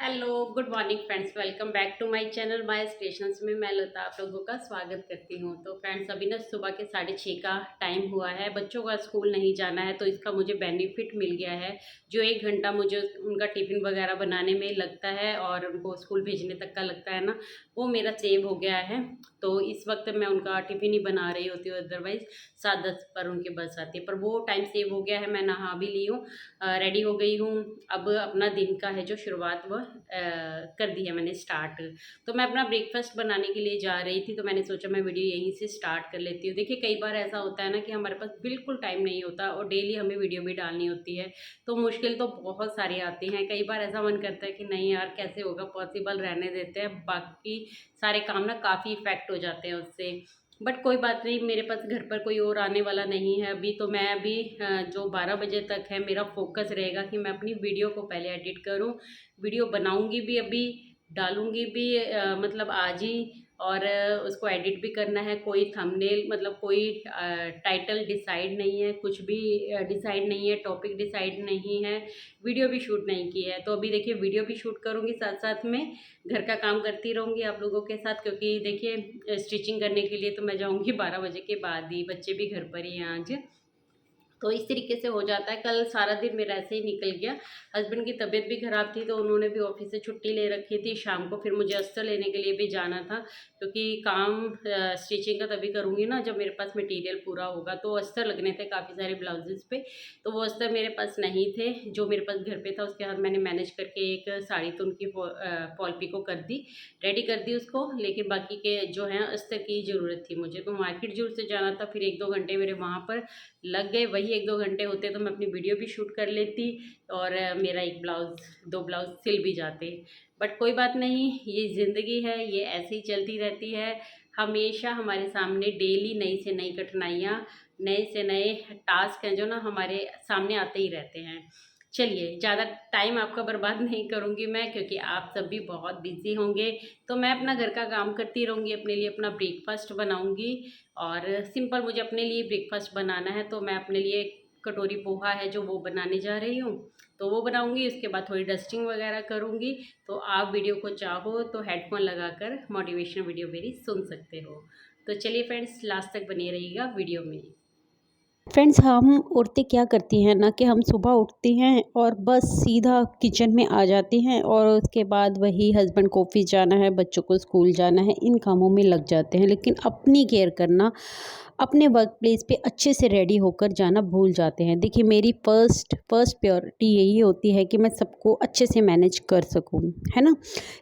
Hello good morning friends, welcome back to my channel my stations में मैं लता आप लोगों का स्वागत करती हूँ। तो फ्रेंड्स, अभी ना सुबह के 6:30 का टाइम हुआ है। बच्चों का स्कूल नहीं जाना है तो इसका मुझे बेनिफिट मिल गया है। जो 1 घंटा मुझे उनका टिफ़िन वगैरह बनाने में लगता है और उनको स्कूल भेजने तक का लगता है ना, वो मेरा सेव हो गया है। तो इस वक्त मैं उनका टिफ़िन ही बना रही होती हूँ, अदरवाइज़ 7:10 पर उनकी बस आती है। पर वो टाइम सेव हो गया है। मैं नहा भी ली हूँ, रेडी हो गई हूँ। अब अपना दिन का है जो शुरुआत वह कर दी है मैंने स्टार्ट। तो मैं अपना ब्रेकफास्ट बनाने के लिए जा रही थी, तो मैंने सोचा मैं वीडियो यहीं से स्टार्ट कर लेती हूँ। देखिए, कई बार ऐसा होता है ना कि हमारे पास बिल्कुल टाइम नहीं होता और डेली हमें वीडियो भी डालनी होती है। तो मुश्किल तो बहुत सारी आती हैं। कई बार ऐसा मन करता है कि नहीं यार, कैसे होगा पॉसिबल, रहने देते हैं। बाकी सारे काम ना काफ़ी इफ़ेक्ट हो जाते हैं उससे। बट कोई बात नहीं, मेरे पास घर पर कोई और आने वाला नहीं है अभी। तो मैं अभी जो 12 बजे तक है, मेरा फोकस रहेगा कि मैं अपनी वीडियो को पहले एडिट करूं। वीडियो बनाऊंगी भी अभी, डालूंगी भी मतलब आज ही। और उसको एडिट भी करना है। कोई थंबनेल मतलब कोई टाइटल डिसाइड नहीं है, कुछ भी डिसाइड नहीं है, टॉपिक डिसाइड नहीं है, वीडियो भी शूट नहीं की है। तो अभी देखिए, वीडियो भी शूट करूँगी, साथ साथ में घर का काम करती रहूँगी आप लोगों के साथ। क्योंकि देखिए, स्टिचिंग करने के लिए तो मैं जाऊँगी 12 बजे के बाद ही। बच्चे भी घर पर ही हैं आज। तो इस तरीके से हो जाता है। कल सारा दिन मेरा ऐसे ही निकल गया। हस्बैंड की तबीयत भी ख़राब थी तो उन्होंने भी ऑफिस से छुट्टी ले रखी थी। शाम को फिर मुझे अस्तर लेने के लिए भी जाना था, क्योंकि काम स्टिचिंग का तभी करूँगी ना जब मेरे पास मटेरियल पूरा होगा। तो अस्तर लगने थे काफ़ी सारे ब्लाउजेज़ पे, तो वो अस्तर मेरे पास नहीं थे। जो मेरे पास घर पे था उसके बाद मैंने मैनेज करके एक साड़ी तो उनकी फॉल पिको कर दी, रेडी कर दी उसको। लेकिन बाकी के जो हैं अस्तर की ज़रूरत थी मुझे, तो मार्केट जरूर से जाना था। फिर 1-2 घंटे मेरे वहाँ पर लग गए। वही 1-2 घंटे होते तो मैं अपनी वीडियो भी शूट कर लेती और मेरा 1 ब्लाउज़ 2 ब्लाउज़ सिल भी जाते। बट कोई बात नहीं, ये ज़िंदगी है, ये ऐसे ही चलती रहती है। हमेशा हमारे सामने डेली नई से नई कठिनाइयाँ, नए से नए टास्क हैं जो ना हमारे सामने आते ही रहते हैं। चलिए, ज़्यादा टाइम आपका बर्बाद नहीं करूँगी मैं, क्योंकि आप सब भी बहुत बिज़ी होंगे। तो मैं अपना घर का काम करती रहूँगी, अपने लिए अपना ब्रेकफास्ट बनाऊँगी। और सिंपल मुझे अपने लिए ब्रेकफास्ट बनाना है, तो मैं अपने लिए कटोरी पोहा है जो वो बनाने जा रही हूँ। तो वो बनाऊँगी, उसके बाद थोड़ी डस्टिंग वगैरह करूँगी। तो आप वीडियो को चाहो तो हेडफोन लगाकर मोटिवेशनल वीडियो मेरी सुन सकते हो। तो चलिए फ्रेंड्स, लास्ट तक बने रहिएगा वीडियो में। फ्रेंड्स, हम औरतें क्या करती हैं ना कि हम सुबह उठती हैं और बस सीधा किचन में आ जाती हैं और उसके बाद वही हस्बैंड को ऑफिस जाना है, बच्चों को स्कूल जाना है, इन कामों में लग जाते हैं। लेकिन अपनी केयर करना, अपने वर्क प्लेस पे अच्छे से रेडी होकर जाना भूल जाते हैं। देखिए, मेरी फर्स्ट प्रायोरिटी यही होती है कि मैं सबको अच्छे से मैनेज कर सकूं, है ना।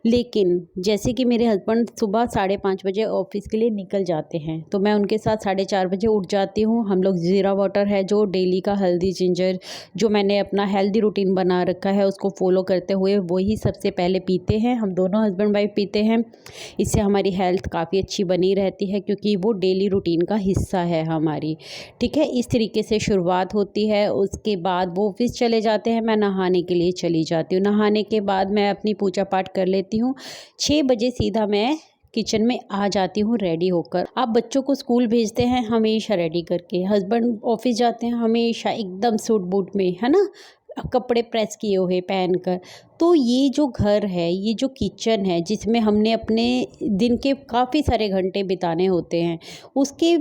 लेकिन जैसे कि मेरे हस्बैंड सुबह 5:30 बजे ऑफिस के लिए निकल जाते हैं, तो मैं उनके साथ 4:30 बजे उठ जाती हूँ। हम लोग ज़ीरा वाटर है जो डेली का, हल्दी जिंजर, जो मैंने अपना हेल्दी रूटीन बना रखा है उसको फॉलो करते हुए वही सबसे पहले पीते हैं। हम दोनों हस्बैंड वाइफ पीते हैं। इससे हमारी हेल्थ काफ़ी अच्छी बनी रहती है, क्योंकि वो डेली रूटीन का हिस्सा है हमारी। ठीक है, इस तरीके से शुरुआत होती है। उसके बाद वो ऑफिस चले जाते हैं, मैं नहाने के लिए चली जाती हूँ। नहाने के बाद मैं अपनी पूजा पाठ कर लेती हूँ। 6 बजे सीधा मैं किचन में आ जाती हूँ रेडी होकर। आप बच्चों को स्कूल भेजते हैं हमेशा रेडी करके, हस्बैंड ऑफिस जाते हैं हमेशा एकदम सूट बूट में, है ना, कपड़े प्रेस किए हुए पहनकर। तो ये जो घर है, ये जो किचन है जिसमें हमने अपने दिन के काफ़ी सारे घंटे बिताने होते हैं, उसके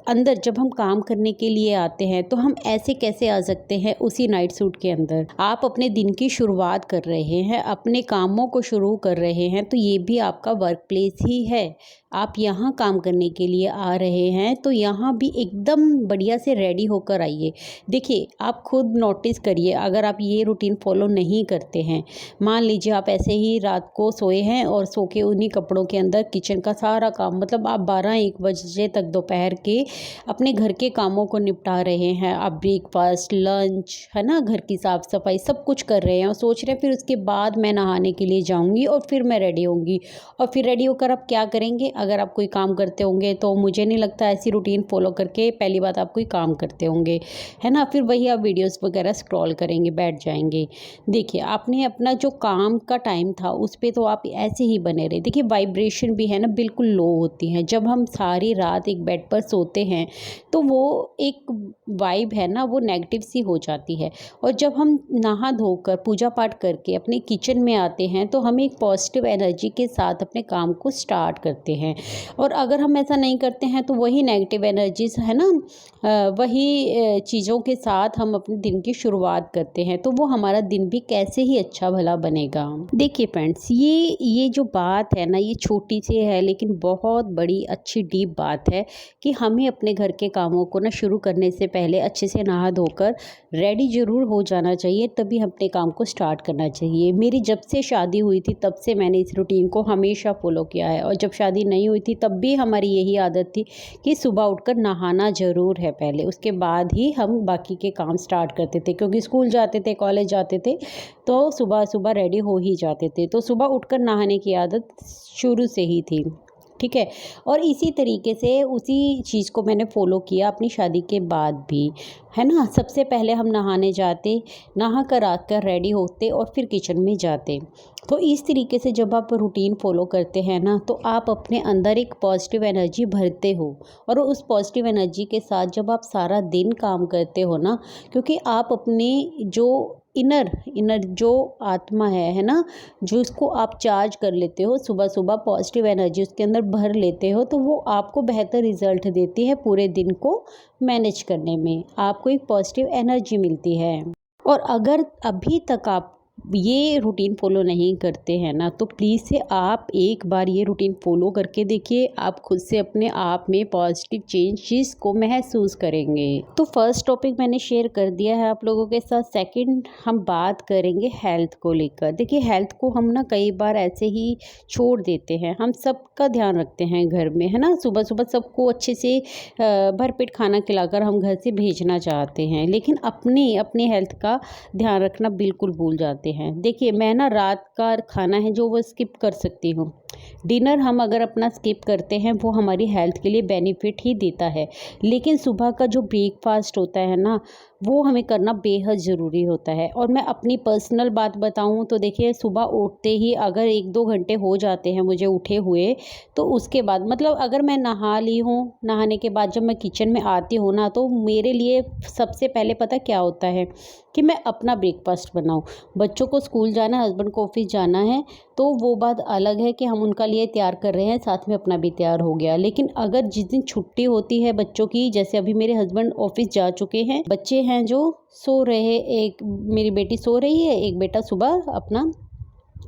अंदर जब हम काम करने के लिए आते हैं तो हम ऐसे कैसे आ सकते हैं उसी नाइट सूट के अंदर। आप अपने दिन की शुरुआत कर रहे हैं, अपने कामों को शुरू कर रहे हैं, तो ये भी आपका वर्क प्लेस ही है। आप यहाँ काम करने के लिए आ रहे हैं तो यहाँ भी एकदम बढ़िया से रेडी होकर आइए। देखिए, आप खुद नोटिस करिए, अगर आप ये रूटीन फॉलो नहीं करते हैं, मान लीजिए आप ऐसे ही रात को सोए हैं और सो के उन्हीं कपड़ों के अंदर किचन का सारा काम, मतलब आप 12-1 बजे तक दोपहर के अपने घर के कामों को निपटा रहे हैं। आप ब्रेकफास्ट, लंच, है ना, घर की साफ़ सफाई सब कुछ कर रहे हैं और सोच रहे हैं फिर उसके बाद मैं नहाने के लिए जाऊंगी और फिर मैं रेडी होंगी। और फिर रेडी होकर आप क्या करेंगे? अगर आप कोई काम करते होंगे तो मुझे नहीं लगता ऐसी रूटीन फॉलो करके पहली बात आप कोई काम करते होंगे, है ना। फिर वही आप वीडियोस वगैरह स्क्रॉल करेंगे, बैठ जाएंगे। देखिए आपने अपना जो काम का टाइम था उस पर तो आप ऐसे ही बने रहे। देखिए वाइब्रेशन भी है ना बिल्कुल लो होती है। जब हम सारी रात एक बेड पर सोते हैं तो वो एक वाइब है ना वो नेगेटिव सी हो जाती है। और जब हम नहा धोकर पूजा पाठ करके अपने किचन में आते हैं तो हम एक पॉजिटिव एनर्जी के साथ अपने काम को स्टार्ट करते हैं। और अगर हम ऐसा नहीं करते हैं तो वही नेगेटिव एनर्जीज है ना, वही चीज़ों के साथ हम अपने दिन की शुरुआत करते हैं, तो वो हमारा दिन भी कैसे ही अच्छा भला बनेगा। देखिए फ्रेंड्स, ये जो बात है ना ये छोटी सी है लेकिन बहुत बड़ी अच्छी डीप बात है कि हमें अपने घर के कामों को ना शुरू करने से पहले अच्छे से नहा धोकर रेडी ज़रूर हो जाना चाहिए, तभी अपने काम को स्टार्ट करना चाहिए। मेरी जब से शादी हुई थी तब से मैंने इस रूटीन को हमेशा फॉलो किया है। और जब शादी नहीं हुई थी तब भी हमारी यही आदत थी कि सुबह उठकर नहाना ज़रूर है पहले, उसके बाद ही हम बाकी के काम स्टार्ट करते थे। क्योंकि स्कूल जाते थे, कॉलेज जाते थे तो सुबह सुबह रेडी हो ही जाते थे, तो सुबह उठकर नहाने की आदत शुरू से ही थी। ठीक है। और इसी तरीके से उसी चीज़ को मैंने फ़ॉलो किया अपनी शादी के बाद भी, है ना। सबसे पहले हम नहाने जाते, नहा कर आकर रेडी होते और फिर किचन में जाते। तो इस तरीके से जब आप रूटीन फॉलो करते हैं ना तो आप अपने अंदर एक पॉजिटिव एनर्जी भरते हो। और उस पॉजिटिव एनर्जी के साथ जब आप सारा दिन काम करते हो ना, क्योंकि आप अपनी जो इनर जो आत्मा है ना, जो इसको आप चार्ज कर लेते हो सुबह सुबह, पॉजिटिव एनर्जी उसके अंदर भर लेते हो, तो वो आपको बेहतर रिजल्ट देती है पूरे दिन को मैनेज करने में। आपको एक पॉजिटिव एनर्जी मिलती है। और अगर अभी तक आप ये रूटीन फॉलो नहीं करते हैं ना तो प्लीज़ से आप एक बार ये रूटीन फॉलो करके देखिए, आप खुद से अपने आप में पॉजिटिव चेंजेस को महसूस करेंगे। तो फर्स्ट टॉपिक मैंने शेयर कर दिया है आप लोगों के साथ। सेकंड हम बात करेंगे हेल्थ को लेकर। देखिए हेल्थ को हम ना कई बार ऐसे ही छोड़ देते हैं। हम सबका ध्यान रखते हैं घर में, है ना। सुबह सुबह सबको अच्छे से भरपेट खाना खिलाकर हम घर से भेजना चाहते हैं, लेकिन अपनी हेल्थ का ध्यान रखना बिल्कुल भूल जाते हैं। देखिए मैं ना रात का खाना है जो वो स्किप कर सकती हूँ। डिनर हम अगर अपना स्किप करते हैं वो हमारी हेल्थ के लिए बेनिफिट ही देता है, लेकिन सुबह का जो ब्रेकफास्ट होता है ना वो हमें करना बेहद ज़रूरी होता है। और मैं अपनी पर्सनल बात बताऊं तो देखिए सुबह उठते ही अगर 1-2 घंटे हो जाते हैं मुझे उठे हुए, तो उसके बाद मतलब अगर मैं नहा ली हूँ, नहाने के बाद जब मैं किचन में आती हूँ ना तो मेरे लिए सबसे पहले पता क्या होता है कि मैं अपना ब्रेकफास्ट बनाऊं। बच्चों को स्कूल जाना है, हस्बैंड को ऑफिस जाना है, तो वो बात अलग है कि हम उनका लिए तैयार कर रहे हैं, साथ में अपना भी तैयार हो गया। लेकिन अगर जिस दिन छुट्टी होती है बच्चों की, जैसे अभी मेरे हस्बैंड ऑफिस जा चुके हैं, बच्चे हैं जो सो रहे, एक मेरी बेटी सो रही है, एक बेटा सुबह अपना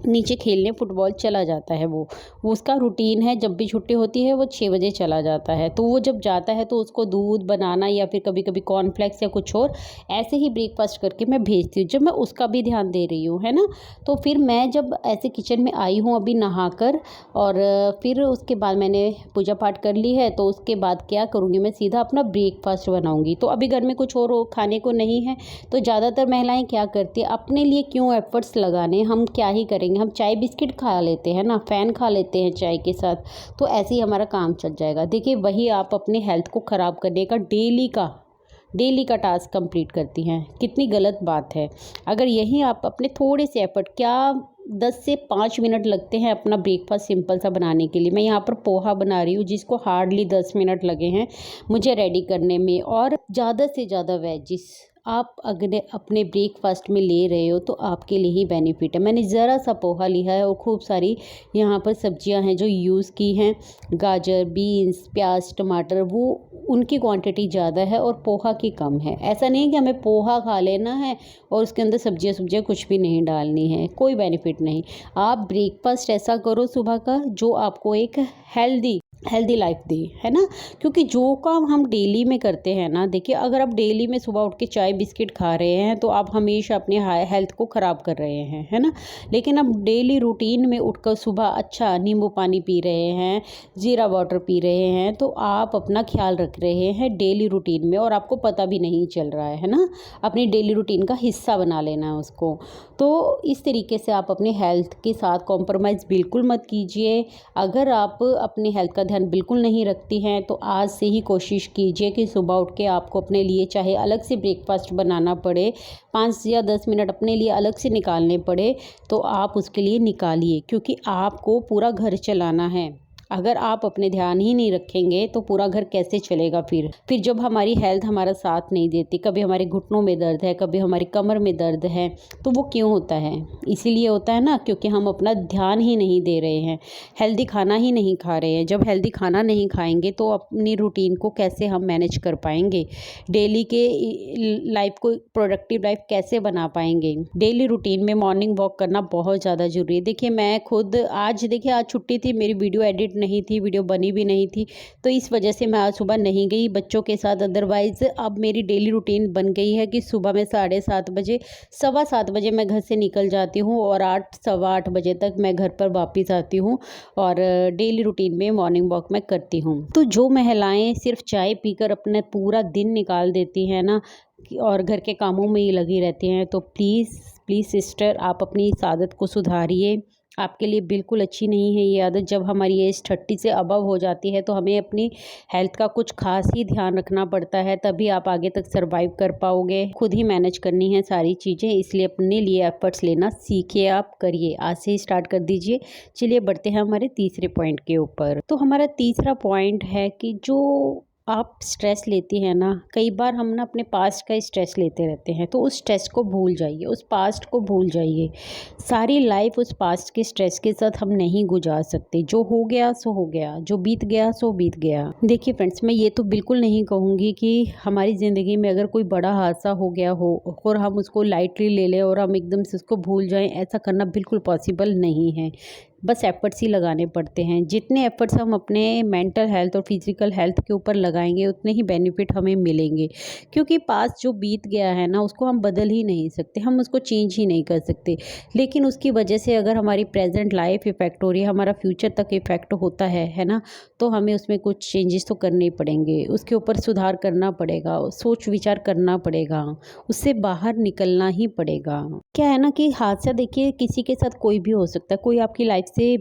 नीचे खेलने फुटबॉल चला जाता है। वो उसका रूटीन है, जब भी छुट्टी होती है वो 6 बजे चला जाता है। तो वो जब जाता है तो उसको दूध बनाना या फिर कभी कभी कॉर्नफ्लेक्स या कुछ और ऐसे ही ब्रेकफास्ट करके मैं भेजती हूँ, जब मैं उसका भी ध्यान दे रही हूँ, है ना। तो फिर मैं जब ऐसे किचन में आई हूँ अभी नहाकर, और फिर उसके बाद मैंने पूजा पाठ कर ली है, तो उसके बाद क्या करूँगी, मैं सीधा अपना ब्रेकफास्ट बनाऊँगी। तो अभी घर में कुछ और खाने को नहीं है, तो ज़्यादातर महिलाएँ क्या करती है, अपने लिए क्यों एफर्ट्स लगाने, हम क्या ही करेंगे, हम चाय बिस्किट खा लेते हैं ना, फ़ैन खा लेते हैं चाय के साथ, तो ऐसे ही हमारा काम चल जाएगा। देखिए वही आप अपने हेल्थ को ख़राब करने का डेली का टास्क कंप्लीट करती हैं, कितनी गलत बात है। अगर यही आप अपने थोड़े से एफर्ट, क्या 10 से 5 मिनट लगते हैं अपना ब्रेकफास्ट सिंपल सा बनाने के लिए। मैं यहाँ पर पोहा बना रही हूँ जिसको हार्डली 10 मिनट लगे हैं मुझे रेडी करने में। और ज़्यादा से ज़्यादा वेजिस आप अगर अपने ब्रेकफास्ट में ले रहे हो तो आपके लिए ही बेनिफिट है। मैंने ज़रा सा पोहा लिया है और खूब सारी यहाँ पर सब्जियाँ हैं जो यूज़ की हैं, गाजर, बीन्स, प्याज, टमाटर, वो उनकी क्वांटिटी ज़्यादा है और पोहा की कम है। ऐसा नहीं है कि हमें पोहा खा लेना है और उसके अंदर सब्जियाँ कुछ भी नहीं डालनी है, कोई बेनिफिट नहीं। आप ब्रेकफास्ट ऐसा करो सुबह का जो आपको एक हेल्दी लाइफ दे, है ना। क्योंकि जो काम हम डेली में करते हैं ना, देखिए अगर आप डेली में सुबह उठ के चाय बिस्किट खा रहे हैं तो आप हमेशा अपने हेल्थ को ख़राब कर रहे हैं, है ना। लेकिन आप डेली रूटीन में उठकर सुबह अच्छा नींबू पानी पी रहे हैं, ज़ीरा वाटर पी रहे हैं, तो आप अपना ख्याल रख रहे हैं डेली रूटीन में और आपको पता भी नहीं चल रहा है ना। अपनी डेली रूटीन का हिस्सा बना लेना है उसको। तो इस तरीके से आप अपनी हेल्थ के साथ कॉम्प्रोमाइज़ बिल्कुल मत कीजिए। अगर आप अपनी हेल्थ का ध्यान बिल्कुल नहीं रखती हैं, तो आज से ही कोशिश कीजिए कि सुबह उठ के आपको अपने लिए चाहे अलग से ब्रेकफास्ट बनाना पड़े, 5 या 10 मिनट अपने लिए अलग से निकालने पड़े, तो आप उसके लिए निकालिए, क्योंकि आपको पूरा घर चलाना है। अगर आप अपने ध्यान ही नहीं रखेंगे तो पूरा घर कैसे चलेगा। फिर जब हमारी हेल्थ हमारा साथ नहीं देती, कभी हमारे घुटनों में दर्द है, कभी हमारी कमर में दर्द है, तो वो क्यों होता है? इसीलिए होता है ना, क्योंकि हम अपना ध्यान ही नहीं दे रहे हैं, हेल्दी खाना ही नहीं खा रहे हैं। जब हेल्दी खाना नहीं खाएंगे तो अपनी रूटीन को कैसे हम मैनेज कर पाएंगे, डेली के लाइफ को प्रोडक्टिव लाइफ कैसे बना पाएंगे। डेली रूटीन में मॉर्निंग वॉक करना बहुत ज़्यादा ज़रूरी है। देखिए मैं खुद आज छुट्टी थी, मेरी वीडियो एडिट नहीं थी, वीडियो बनी भी नहीं थी, तो इस वजह से मैं आज सुबह नहीं गई बच्चों के साथ। अदरवाइज़ अब मेरी डेली रूटीन बन गई है कि सुबह में 7:30 बजे, 7:15 बजे मैं घर से निकल जाती हूँ और 8 सवा 8 बजे तक मैं घर पर वापस आती हूँ और डेली रूटीन में मॉर्निंग वॉक मैं करती हूँ। तो जो महिलाएं सिर्फ चाय पीकर अपना पूरा दिन निकाल देती हैं ना और घर के कामों में ही लगी रहती हैं, तो प्लीज़ सिस्टर आप अपनी इस आदत को सुधारिए। आपके लिए बिल्कुल अच्छी नहीं है ये आदत। जब हमारी एज 30 से अबव हो जाती है तो हमें अपनी हेल्थ का कुछ खास ही ध्यान रखना पड़ता है, तभी आप आगे तक सरवाइव कर पाओगे। खुद ही मैनेज करनी है सारी चीज़ें, इसलिए अपने लिए एफर्ट्स लेना सीखिए, आप करिए, आज से ही स्टार्ट कर दीजिए। चलिए बढ़ते हैं हमारे तीसरे पॉइंट के ऊपर। तो हमारा तीसरा पॉइंट है कि जो आप स्ट्रेस लेती हैं ना, कई बार हम ना अपने पास्ट का स्ट्रेस लेते रहते हैं, तो उस स्ट्रेस को भूल जाइए, उस पास्ट को भूल जाइए। सारी लाइफ उस पास्ट के स्ट्रेस के साथ हम नहीं गुजार सकते। जो हो गया सो हो गया, जो बीत गया सो बीत गया। देखिए फ्रेंड्स, मैं ये तो बिल्कुल नहीं कहूँगी कि हमारी ज़िंदगी में अगर कोई बड़ा हादसा हो गया हो और हम उसको लाइटली ले लें और हम एकदम से उसको भूल जाएं, ऐसा करना बिल्कुल पॉसिबल नहीं है। बस एफ़र्ट्स ही लगाने पड़ते हैं। जितने एफ़र्ट्स हम अपने मेंटल हेल्थ और फिज़िकल हेल्थ के ऊपर लगाएंगे उतने ही बेनिफिट हमें मिलेंगे, क्योंकि पास्ट जो बीत गया है ना उसको हम बदल ही नहीं सकते, हम उसको चेंज ही नहीं कर सकते। लेकिन उसकी वजह से अगर हमारी प्रेजेंट लाइफ इफ़ेक्ट हो रही है, हमारा फ्यूचर तक इफ़ेक्ट होता है ना, तो हमें उसमें कुछ चेंजेस तो करने ही पड़ेंगे, उसके ऊपर सुधार करना पड़ेगा, सोच विचार करना पड़ेगा, उससे बाहर निकलना ही पड़ेगा। क्या है ना कि हादसा देखिए किसी के साथ कोई भी हो सकता है, कोई आपकी लाइफ से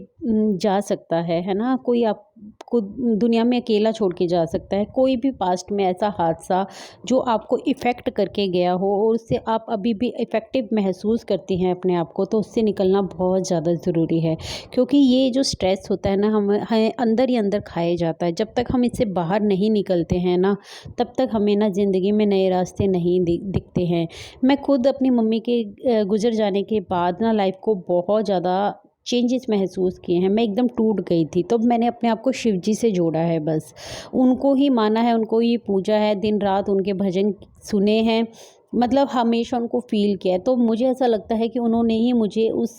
जा सकता है ना, कोई आपको दुनिया में अकेला छोड़ के जा सकता है। कोई भी पास्ट में ऐसा हादसा जो आपको इफ़ेक्ट करके गया हो और उससे आप अभी भी इफ़ेक्टिव महसूस करती हैं अपने आप को, तो उससे निकलना बहुत ज़्यादा ज़रूरी है। क्योंकि ये जो स्ट्रेस होता है ना हमें अंदर ही अंदर खाए जाता है। जब तक हम इससे बाहर नहीं निकलते हैं ना, तब तक हमें ना ज़िंदगी में नए रास्ते नहीं दिखते हैं। मैं खुद अपनी मम्मी के गुजर जाने के बाद ना लाइफ को बहुत ज़्यादा चेंजेस महसूस किए हैं। मैं एकदम टूट गई थी, तो मैंने अपने आप को शिव जी से जोड़ा है, बस उनको ही माना है, उनको ही पूजा है, दिन रात उनके भजन सुने हैं, मतलब हमेशा उनको फ़ील किया है। तो मुझे ऐसा लगता है कि उन्होंने ही मुझे उस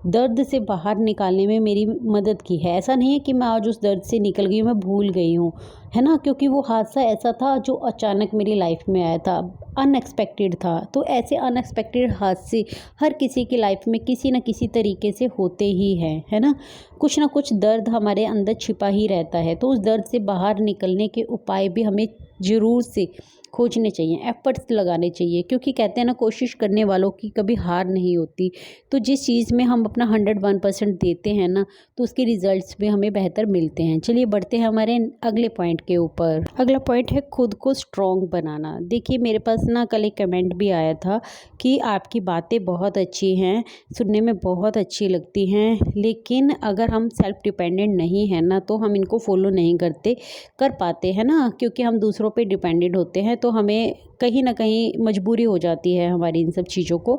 दर्द से बाहर निकालने में मेरी मदद की है। ऐसा नहीं है कि मैं आज उस दर्द से निकल गई हूँ, मैं भूल गई हूँ, है ना, क्योंकि वो हादसा ऐसा था जो अचानक मेरी लाइफ में आया था, अनएक्सपेक्टेड था। तो ऐसे अनएक्सपेक्टेड हादसे हर किसी की लाइफ में किसी न किसी तरीके से होते ही हैं, है ना। कुछ ना कुछ दर्द हमारे अंदर छिपा ही रहता है, तो उस दर्द से बाहर निकलने के उपाय भी हमें ज़रूर से खोजने चाहिए, एफ़र्ट्स लगाने चाहिए, क्योंकि कहते हैं ना कोशिश करने वालों की कभी हार नहीं होती। तो जिस चीज़ में हम अपना 101% देते हैं ना, तो उसके रिज़ल्ट्स भी हमें बेहतर मिलते हैं। चलिए बढ़ते हैं हमारे अगले पॉइंट के ऊपर। अगला पॉइंट है खुद को स्ट्रॉन्ग बनाना। देखिए मेरे पास ना कल एक कमेंट भी आया था कि आपकी बातें बहुत अच्छी हैं, सुनने में बहुत अच्छी लगती हैं, लेकिन अगर हम सेल्फ डिपेंडेंट नहीं हैं ना तो हम इनको फॉलो नहीं कर पाते हैं ना, क्योंकि हम दूसरों पे डिपेंडेंट होते हैं, तो हमें कहीं ना कहीं मजबूरी हो जाती है हमारी इन सब चीज़ों को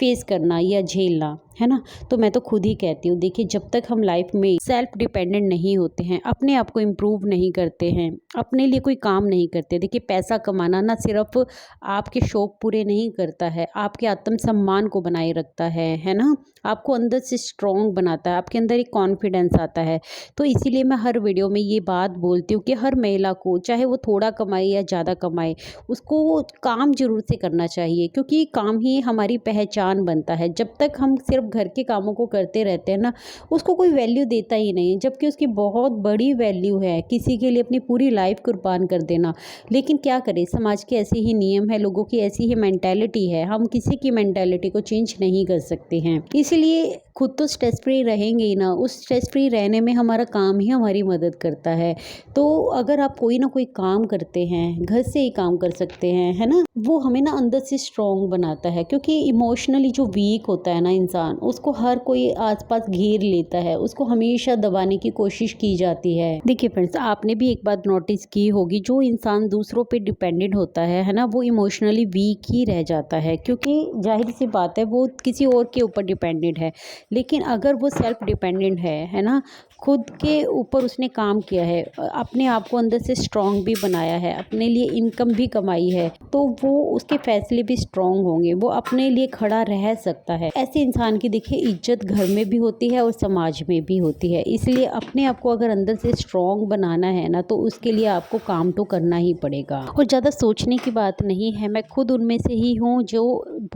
फेस करना या झेलना, है ना। तो मैं तो खुद ही कहती हूँ, देखिए जब तक हम लाइफ में सेल्फ डिपेंडेंट नहीं होते हैं, अपने आप को इम्प्रूव नहीं करते हैं, अपने लिए कोई काम नहीं करते। देखिए पैसा कमाना ना सिर्फ आपके शौक पूरे नहीं करता है, आपके आत्मसम्मान को बनाए रखता है ना, आपको अंदर से स्ट्रॉन्ग बनाता है, आपके अंदर एक कॉन्फिडेंस आता है। तो इसीलिए मैं हर वीडियो में ये बात बोलती हूँ कि हर महिला को, चाहे वो थोड़ा कमाए या ज़्यादा कमाए, उसको वो काम जरूर से करना चाहिए, क्योंकि काम ही हमारी पहचान बनता है। जब तक हम सिर्फ घर के कामों को करते रहते हैं ना, उसको कोई वैल्यू देता ही नहीं, जबकि उसकी बहुत बड़ी वैल्यू है किसी के लिए अपनी पूरी लाइफ कुर्बान कर देना। लेकिन क्या करें, समाज के ऐसे ही नियम है, लोगों की ऐसी ही मेंटालिटी है, हम किसी की मेंटालिटी को चेंज नहीं कर सकते हैं। इसीलिए खुद तो स्ट्रेस फ्री रहेंगे ही ना, उस स्ट्रेस फ्री रहने में हमारा काम ही हमारी मदद करता है। तो अगर आप कोई ना कोई काम करते हैं, घर से ही काम कर सकते हैं, है ना, वो हमें ना अंदर से स्ट्रॉन्ग बनाता है। क्योंकि इमोशनली जो वीक होता है ना इंसान, उसको हर कोई आसपास घेर लेता है, उसको हमेशा दबाने की कोशिश की जाती है। देखिए फ्रेंड्स, आपने भी एक बात नोटिस की होगी, जो इंसान दूसरों पे डिपेंडेंट होता है ना, वो इमोशनली वीक ही रह जाता है। क्योंकि जाहिर सी बात है, वो किसी और के ऊपर डिपेंडेंट है। लेकिन अगर वो सेल्फ डिपेंडेंट है ना, खुद के ऊपर उसने काम किया है, अपने आप को अंदर से स्ट्रॉन्ग भी बनाया है, अपने लिए इनकम भी कमाई है, तो वो उसके फैसले भी स्ट्रॉन्ग होंगे, वो अपने लिए खड़ा रह सकता है। ऐसे इंसान की देखिए इज्जत घर में भी होती है और समाज में भी होती है। इसलिए अपने आप को अगर अंदर से स्ट्रॉन्ग बनाना है ना, तो उसके लिए आपको काम तो करना ही पड़ेगा। और ज़्यादा सोचने की बात नहीं है, मैं खुद उनमें से ही हूँ जो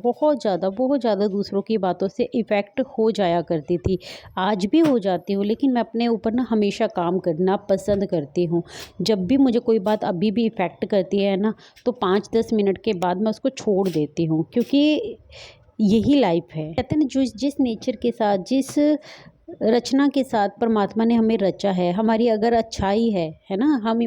बहुत ज़्यादा दूसरों की बातों से इफ़ेक्ट हो जाया करती थी। आज भी हो जाती हूँ, लेकिन मैं अपने ऊपर ना हमेशा काम करना पसंद करती हूँ। जब भी मुझे कोई बात अभी भी इफ़ेक्ट करती है ना, तो 5-10 मिनट के बाद मैं उसको छोड़ देती हूँ। क्योंकि यही लाइफ है। कहते हैं ना, जो जिस नेचर के साथ, जिस रचना के साथ परमात्मा ने हमें रचा है, हमारी अगर अच्छाई है ना, हम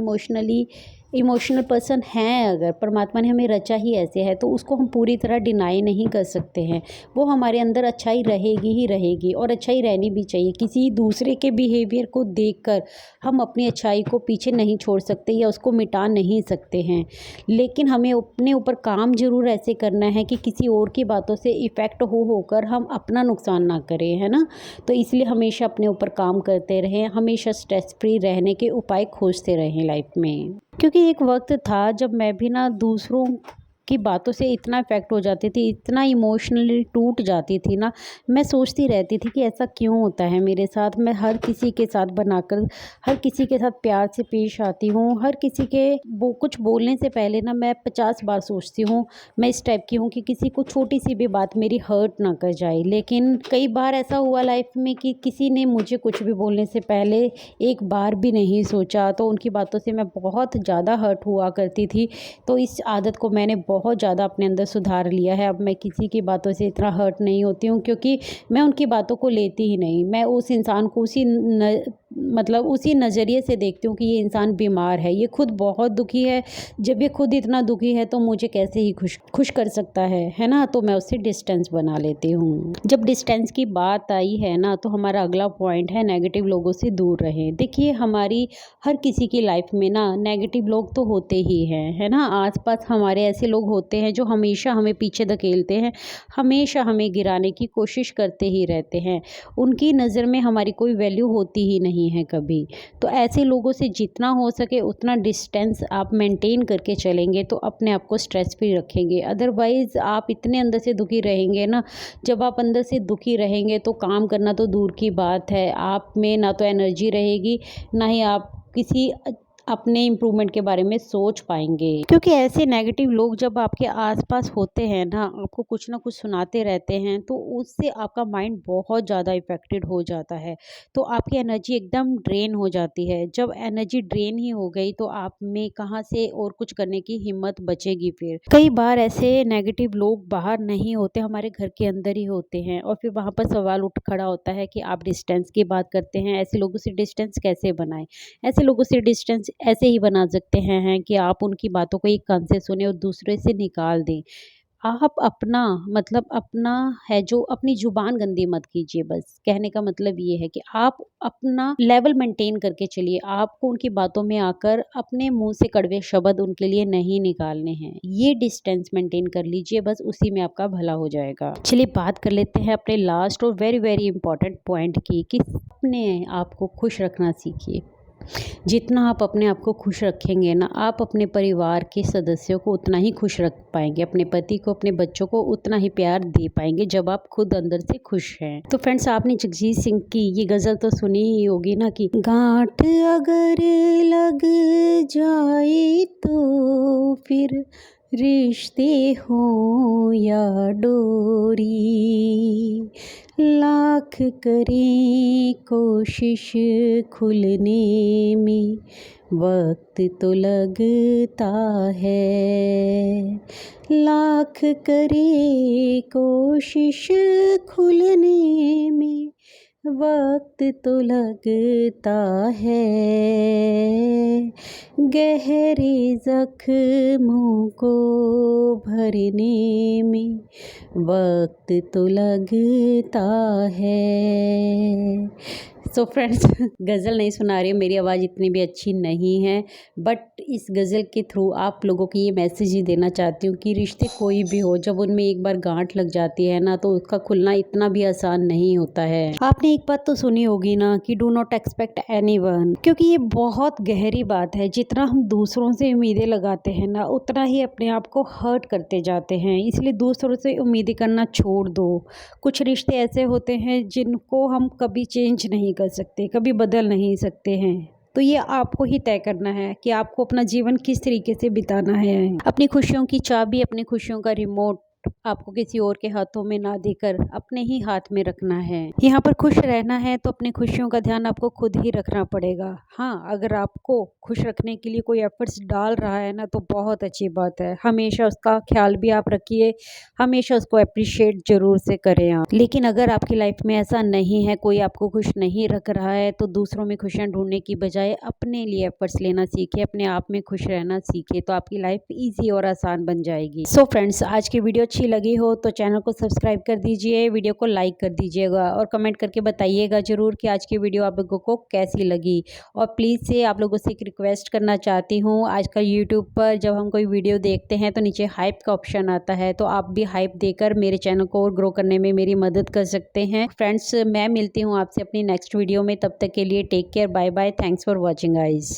इमोशनल पर्सन हैं, अगर परमात्मा ने हमें रचा ही ऐसे है, तो उसको हम पूरी तरह डिनाई नहीं कर सकते हैं। वो हमारे अंदर अच्छाई रहेगी ही रहेगी, और अच्छाई रहनी भी चाहिए। किसी दूसरे के बिहेवियर को देखकर हम अपनी अच्छाई को पीछे नहीं छोड़ सकते या उसको मिटा नहीं सकते हैं। लेकिन हमें अपने ऊपर काम ज़रूर ऐसे करना है कि किसी और की बातों से इफ़ेक्ट होकर हम अपना नुकसान ना करें, है ना। तो इसलिए हमेशा अपने ऊपर काम करते रहें, हमेशा स्ट्रेस फ्री रहने के उपाय खोजते रहें लाइफ में। क्योंकि एक वक्त था जब मैं भी ना दूसरों की बातों से इतना इफ़ेक्ट हो जाती थी, इतना इमोशनली टूट जाती थी ना, मैं सोचती रहती थी कि ऐसा क्यों होता है मेरे साथ। मैं हर किसी के साथ बनाकर, हर किसी के साथ प्यार से पेश आती हूँ, हर किसी के कुछ बोलने से पहले ना मैं 50 बार सोचती हूँ। मैं इस टाइप की हूँ कि किसी को छोटी सी भी बात मेरी हर्ट ना कर जाए। लेकिन कई बार ऐसा हुआ लाइफ में कि किसी ने मुझे कुछ भी बोलने से पहले एक बार भी नहीं सोचा, तो उनकी बातों से मैं बहुत ज़्यादा हर्ट हुआ करती थी। तो इस आदत को मैंने बहुत ज़्यादा अपने अंदर सुधार लिया है। अब मैं किसी की बातों से इतना हर्ट नहीं होती हूँ, क्योंकि मैं उनकी बातों को लेती ही नहीं। मैं उस इंसान को उसी नज़रिए से देखती हूँ कि ये इंसान बीमार है, ये खुद बहुत दुखी है। जब ये खुद इतना दुखी है तो मुझे कैसे ही खुश कर सकता है ना। तो मैं उससे डिस्टेंस बना लेती हूँ। जब डिस्टेंस की बात आई है ना, तो हमारा अगला पॉइंट है नेगेटिव लोगों से दूर रहें। देखिए, हमारी हर किसी की लाइफ में ना नेगेटिव लोग तो होते ही हैं, है ना। आसपास हमारे ऐसे लोग होते हैं जो हमेशा हमें पीछे धकेलते हैं, हमेशा हमें गिराने की कोशिश करते ही रहते हैं। उनकी नज़र में हमारी कोई वैल्यू होती ही नहीं है कभी। तो ऐसे लोगों से जितना हो सके उतना डिस्टेंस आप मेंटेन करके चलेंगे तो अपने आप को स्ट्रेस फ्री रखेंगे। अदरवाइज़ आप इतने अंदर से दुखी रहेंगे ना, जब आप अंदर से दुखी रहेंगे तो काम करना तो दूर की बात है, आप में ना तो एनर्जी रहेगी, ना ही आप किसी अपने इम्प्रूवमेंट के बारे में सोच पाएंगे। क्योंकि ऐसे नेगेटिव लोग जब आपके आसपास होते हैं ना, आपको कुछ ना कुछ सुनाते रहते हैं, तो उससे आपका माइंड बहुत ज़्यादा इफेक्टेड हो जाता है। तो आपकी एनर्जी एकदम ड्रेन हो जाती है। जब एनर्जी ड्रेन ही हो गई तो आप में कहाँ से और कुछ करने की हिम्मत बचेगी। फिर कई बार ऐसे नेगेटिव लोग बाहर नहीं होते, हमारे घर के अंदर ही होते हैं, और फिर वहाँ पर सवाल उठ खड़ा होता है कि आप डिस्टेंस की बात करते हैं, ऐसे लोगों से डिस्टेंस कैसे बनाएं। ऐसे लोगों से डिस्टेंस ऐसे ही बना सकते हैं कि आप उनकी बातों को एक कान से सुने और दूसरे से निकाल दें। आप अपना है जो, अपनी जुबान गंदी मत कीजिए। बस कहने का मतलब ये है कि आप अपना लेवल मेंटेन करके चलिए। आपको उनकी बातों में आकर अपने मुंह से कड़वे शब्द उनके लिए नहीं निकालने हैं। ये डिस्टेंस मेंटेन कर लीजिए, बस उसी में आपका भला हो जाएगा। चलिए बात कर लेते हैं अपने लास्ट और वेरी वेरी इंपॉर्टेंट पॉइंट की, कि अपने आप को खुश रखना सीखिए। जितना आप अपने आप को खुश रखेंगे ना, आप अपने परिवार के सदस्यों को उतना ही खुश रख पाएंगे, अपने पति को, अपने बच्चों को उतना ही प्यार दे पाएंगे जब आप खुद अंदर से खुश हैं। तो फ्रेंड्स, आपने जगजीत सिंह की ये गज़ल तो सुनी ही होगी ना, कि गांठ अगर लग जाए तो फिर रिश्ते हो या डोरी, लाख करें कोशिश खुलने में वक्त तो लगता है, लाख करे कोशिश खुलने में वक्त तो लगता है गहरे जख्मों को भरने में, वक्त तो लगता है। सो फ्रेंड्स गज़ल नहीं सुना रही हूँ, मेरी आवाज़ इतनी भी अच्छी नहीं है, बट इस गज़ल के थ्रू आप लोगों को ये मैसेज ही देना चाहती हूँ कि रिश्ते कोई भी हो, जब उनमें एक बार गांठ लग जाती है ना, तो उसका खुलना इतना भी आसान नहीं होता है। आपने एक बात तो सुनी होगी ना कि डू नॉट एक्सपेक्ट एनीवन, क्योंकि ये बहुत गहरी बात है। जितना हम दूसरों से उम्मीदें लगाते हैं ना, उतना ही अपने आप को हर्ट करते जाते हैं। इसलिए दूसरों से उम्मीदें करना छोड़ दो। कुछ रिश्ते ऐसे होते हैं जिनको हम कभी चेंज नहीं कर सकते, कभी बदल नहीं सकते हैं। तो ये आपको ही तय करना है कि आपको अपना जीवन किस तरीके से बिताना है। अपनी खुशियों की चाबी, अपनी खुशियों का रिमोट आपको किसी और के हाथों में ना देकर अपने ही हाथ में रखना है। यहाँ पर खुश रहना है तो अपनी खुशियों का ध्यान आपको खुद ही रखना पड़ेगा। हाँ, अगर आपको खुश रखने के लिए कोई एफर्ट्स डाल रहा है ना, तो बहुत अच्छी बात है। हमेशा उसका ख्याल भी आप रखिए, हमेशा उसको अप्रिशिएट जरूर से करें आप। लेकिन अगर आपकी लाइफ में ऐसा नहीं है, कोई आपको खुश नहीं रख रहा है, तो दूसरों में खुशियाँ ढूंढने की बजाय अपने लिए एफर्ट्स लेना सीखे, अपने आप में खुश रहना सीखे, तो आपकी लाइफ ईजी और आसान बन जाएगी। सो फ्रेंड्स, आज की वीडियो अच्छी लगी हो तो चैनल को सब्सक्राइब कर दीजिए, वीडियो को लाइक कर दीजिएगा और कमेंट करके बताइएगा ज़रूर कि आज की वीडियो आप लोगों को कैसी लगी। और प्लीज़ से आप लोगों से एक रिक्वेस्ट करना चाहती हूँ, आजकल यूट्यूब पर जब हम कोई वीडियो देखते हैं तो नीचे हाइप का ऑप्शन आता है, तो आप भी हाइप देकर मेरे चैनल को और ग्रो करने में मेरी मदद कर सकते हैं। फ्रेंड्स, मैं मिलती हूँ आपसे अपनी नेक्स्ट वीडियो में, तब तक के लिए take care, bye bye, thanks for watching guys.